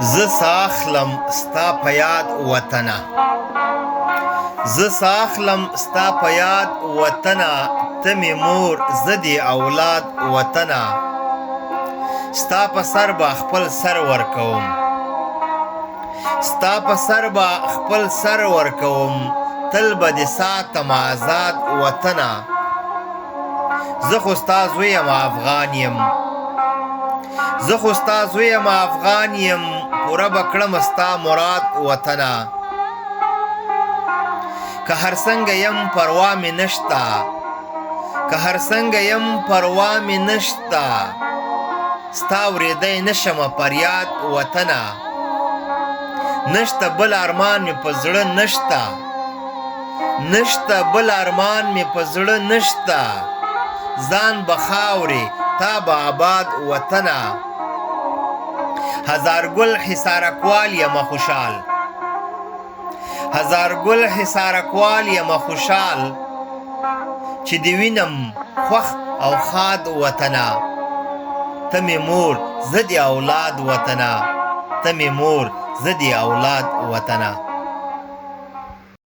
زه ساخلم ستا په یاد وطنه، زه ساخلم ستا په یاد وطنه، ته مې مور زه دې اولاد وطنه، ستا په سر به خپل سر ورکوم، ستا په سر به خپل سر ورکوم، تل به دې ساتم آزاد وطنه، زه خو ستا زوی یم افغان یم، زه خو ستا زوی یم افغان یم، پوره به کړم ستا مراد وطنه، که هر څنګه یم پروا مې نشته، که هر څنګه یم پروا مې نشته، ستا اورېدی نشمه فریاد وطنه، نشته بل ارمان مې په زړه نشته، نشته بل ارمان مې په زړه نشته، ځان به خاورې تا به آباد وطنه، هزار ګل حصارکوال یم خوشحال، هزار ګل حصارکوال یم خوشحال، چې دې وینم خوښ او ښاد وطنه، ته مې مور زه دې اولاد وطنه، ته مې مور زه دې اولاد وطنه.